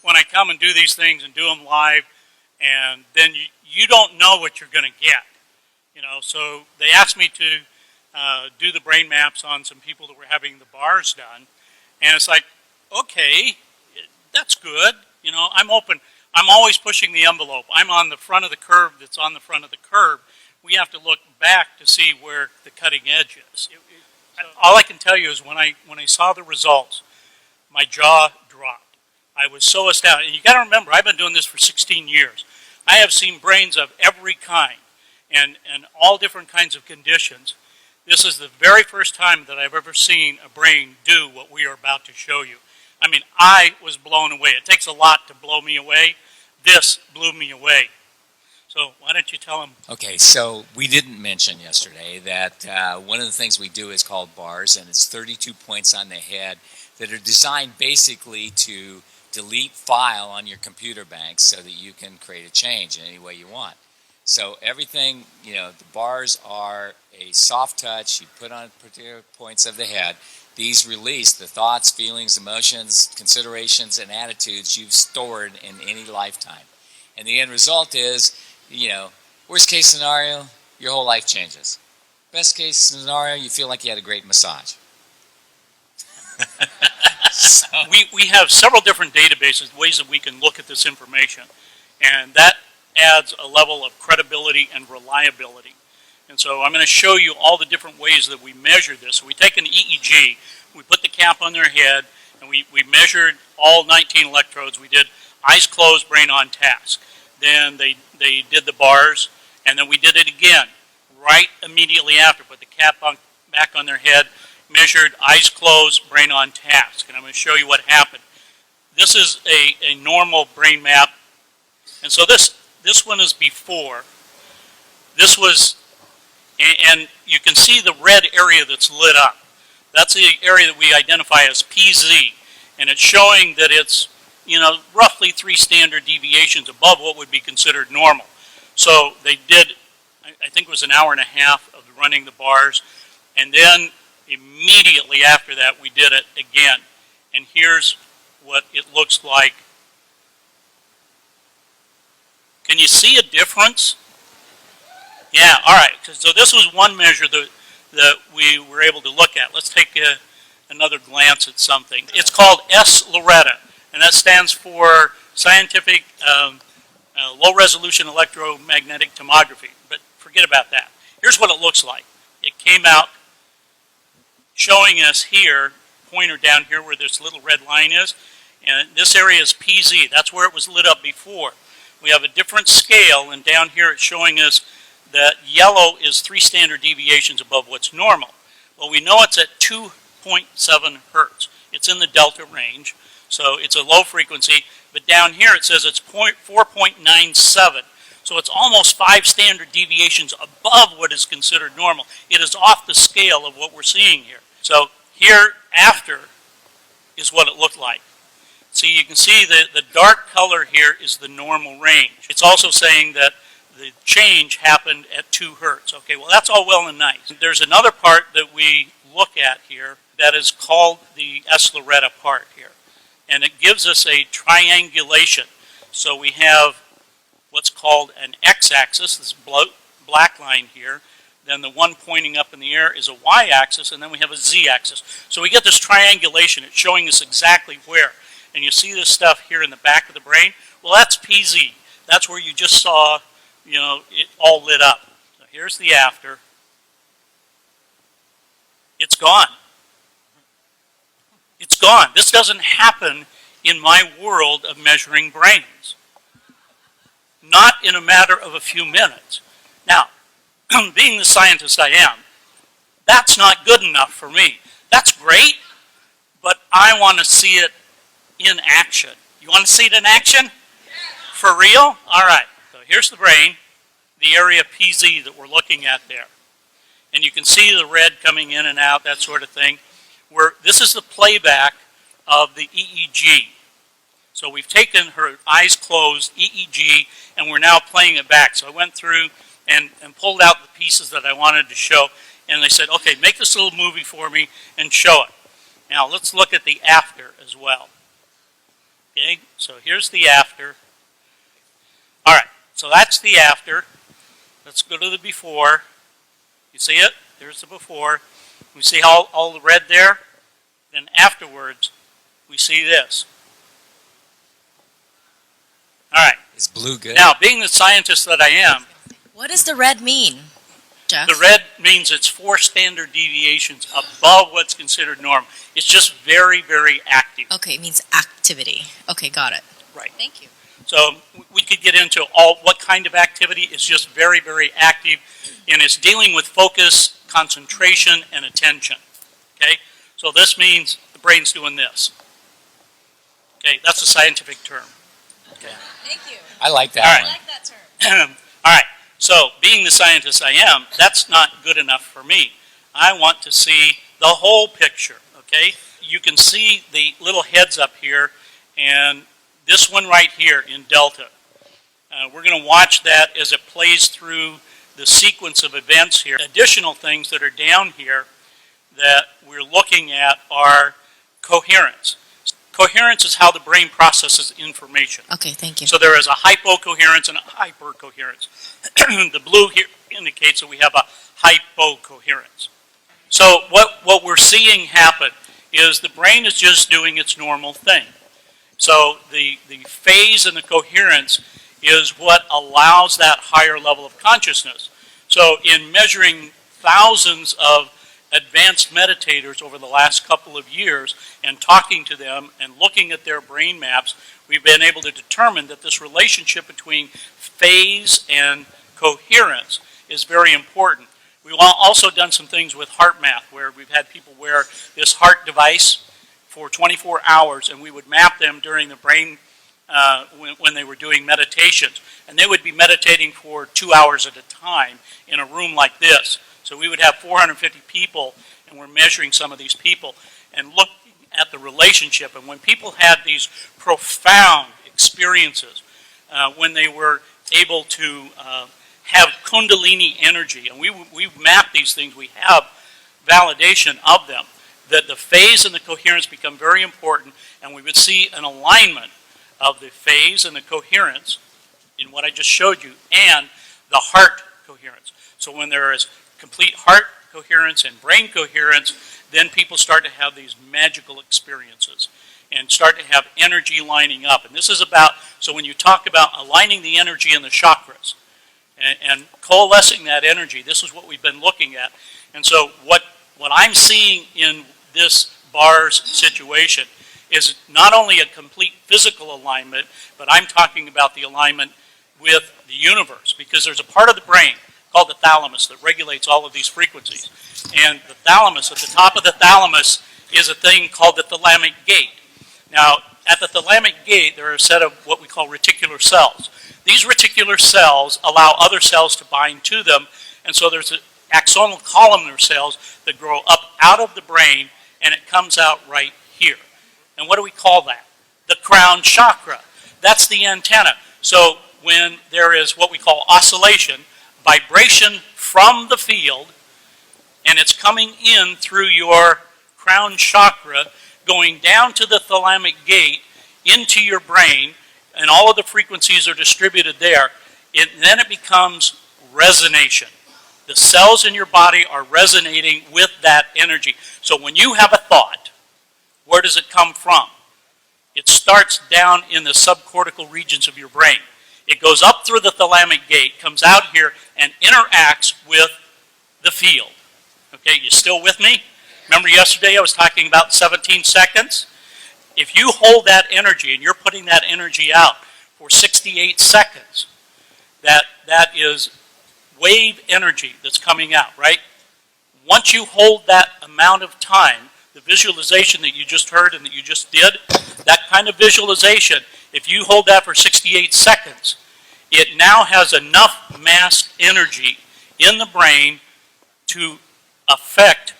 when I come and do these things and do them live, and then you don't know what you're going to get. You know, so they asked me to do the brain maps on some people that were having the bars done, and it's like, okay, that's good. You know, I'm open. I'm always pushing the envelope. I'm on the front of the curve that's on the front of the curve. We have to look back to see where the cutting edge is. All I can tell you is when I saw the results, my jaw dropped. I was so astounded. And you got to remember, I've been doing this for 16 years. I have seen brains of every kind and all different kinds of conditions. This is the very first time that I've ever seen a brain do what we are about to show you. I mean, I was blown away. It takes a lot to blow me away. This blew me away. So why don't you tell them? Okay, so we didn't mention yesterday that one of the things we do is called bars, and it's 32 points on the head that are designed basically to delete file on your computer bank so that you can create a change in any way you want. So everything, you know, the bars are a soft touch. You put on particular points of the head. These release the thoughts, feelings, emotions, considerations, and attitudes you've stored in any lifetime. And the end result is, you know, worst case scenario, your whole life changes. Best case scenario, you feel like you had a great massage. So. We have several different databases, ways that we can look at this information. And that adds a level of credibility and reliability. And so I'm going to show you all the different ways that we measure this. So we take an EEG, we put the cap on their head, and we measured all 19 electrodes. We did eyes closed, brain on task. Then they did the bars, and then we did it again, right immediately after. Put the cap back on their head, measured eyes closed, brain on task. And I'm going to show you what happened. This is a normal brain map. And so this one is before. This was, and you can see the red area that's lit up. That's the area that we identify as PZ. And it's showing that it's, you know, roughly 3 standard deviations above what would be considered normal. So they did, I think it was an hour and a half of running the bars. And then immediately after that, we did it again. And here's what it looks like. Can you see a difference? Yeah, all right. So this was one measure that we were able to look at. Let's take another glance at something. It's called S-Loretta, and that stands for Scientific Low-Resolution Electromagnetic Tomography. But forget about that. Here's what it looks like. It came out showing us here, pointer down here where this little red line is, and this area is PZ. That's where it was lit up before. We have a different scale, and down here it's showing us that yellow is 3 standard deviations above what's normal. Well, we know it's at 2.7 hertz. It's in the delta range, so it's a low frequency, but down here it says it's 4.97. So it's almost 5 standard deviations above what is considered normal. It is off the scale of what we're seeing here. So here after is what it looked like. See, you can see the dark color here is the normal range. It's also saying that the change happened at 2 hertz. Okay, well that's all well and nice. There's another part that we look at here that is called the S-Loretta part here. And it gives us a triangulation. So we have what's called an x-axis, this black line here. Then the one pointing up in the air is a y-axis, and then we have a z-axis. So we get this triangulation. It's showing us exactly where. And you see this stuff here in the back of the brain. Well, that's PZ. That's where you just saw, you know, it all lit up. So here's the after. It's gone. It's gone. This doesn't happen in my world of measuring brains. Not in a matter of a few minutes. Now, being the scientist I am, that's not good enough for me. That's great, but I want to see it in action. You want to see it in action? For real? All right. So here's the brain, the area PZ that we're looking at there. And you can see the red coming in and out, that sort of thing. This is the playback of the EEG. So we've taken her eyes closed EEG, and we're now playing it back. So I went through and pulled out the pieces that I wanted to show, and they said, okay, make this little movie for me and show it. Now let's look at the after as well. Okay, so here's the after. All right, so that's the after. Let's go to the before. You see it? There's the before. We see all the red there. Then afterwards, we see this. All right. Is blue good? Now, being the scientist that I am, What does the red mean, Jeff? the red means it's 4 standard deviations above what's considered normal. It's just very, very active. Okay, it means activity. Okay, got it. Right. Thank you. So we could get into what kind of activity. It's just very, very active, and it's dealing with focus, concentration, and attention. Okay? So this means the brain's doing this. Okay, that's a scientific term. Okay. Thank you. I like that All right. one. like that term. All right, so being the scientist I am, that's not good enough for me. I want to see the whole picture, okay? You can see the little heads up here, and this one right here in delta. We're going to watch that as it plays through the sequence of events here. Additional things that are down here that we're looking at are coherence. Coherence is how the brain processes information. Okay, thank you. So there is a hypocoherence and a hypercoherence. The blue here indicates that we have a hypocoherence. So what we're seeing happen is the brain is just doing its normal thing. So the phase and the coherence is what allows that higher level of consciousness. So in measuring thousands of advanced meditators over the last couple of years and talking to them and looking at their brain maps, we've been able to determine that this relationship between phase and coherence is very important. We've also done some things with heart math where we've had people wear this heart device for 24 hours and we would map them during the brain when they were doing meditations. And they would be meditating for 2 hours at a time in a room like this. So we would have 450 people, and we're measuring some of these people and looking at the relationship. And when people had these profound experiences, when they were able to have kundalini energy, and we map these things, we have validation of them, that the phase and the coherence become very important, and we would see an alignment of the phase and the coherence in what I just showed you, and the heart coherence. So when there is complete heart coherence and brain coherence, then people start to have these magical experiences and start to have energy lining up. And this is about, so when you talk about aligning the energy in the chakras and coalescing that energy, this is what we've been looking at. And so what I'm seeing in this bars situation is not only a complete physical alignment, but I'm talking about the alignment with the universe, because there's a part of the brain called the thalamus that regulates all of these frequencies. And the thalamus, at the top of the thalamus, is a thing called the thalamic gate. Now, at the thalamic gate, there are a set of what we call reticular cells. These reticular cells allow other cells to bind to them, and so there's axonal columnar cells that grow up out of the brain, and it comes out right here. And what do we call that? The crown chakra. That's the antenna. So when there is what we call oscillation, vibration from the field, and it's coming in through your crown chakra, going down to the thalamic gate, into your brain, and all of the frequencies are distributed there, then it becomes resonation. The cells in your body are resonating with that energy. So when you have a thought, where does it come from? It starts down in the subcortical regions of your brain. It goes up through the thalamic gate, comes out here, and interacts with the field. Okay, you still with me? Remember yesterday I was talking about 17 seconds? If you hold that energy and you're putting that energy out for 68 seconds, that is wave energy that's coming out, right? Once you hold that amount of time, the visualization that you just heard and that you just did, that kind of visualization, if you hold that for 68 seconds, it now has enough mass energy in the brain to affect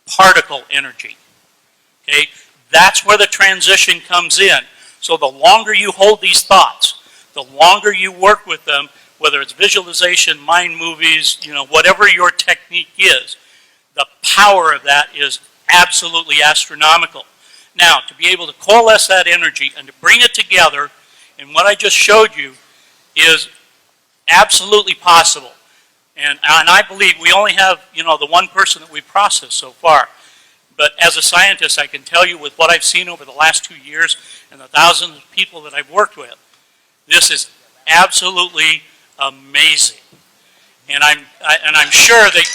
particle energy. Okay? That's where the transition comes in. So the longer you hold these thoughts, the longer you work with them, whether it's visualization, mind movies, whatever your technique is, the power of that is absolutely astronomical. Now, to be able to coalesce that energy and to bring it together in what I just showed you is absolutely possible. And I believe we only have, the one person that we've processed so far. But as a scientist, I can tell you with what I've seen over the last 2 years and the thousands of people that I've worked with, this is absolutely amazing. And I'm sure that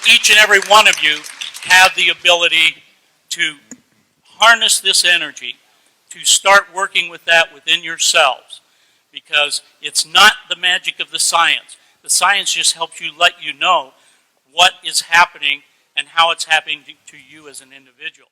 each and every one of you have the ability to harness this energy, to start working with that within yourselves. Because it's not the magic of the science. The science just helps you let you know what is happening and how it's happening to you as an individual.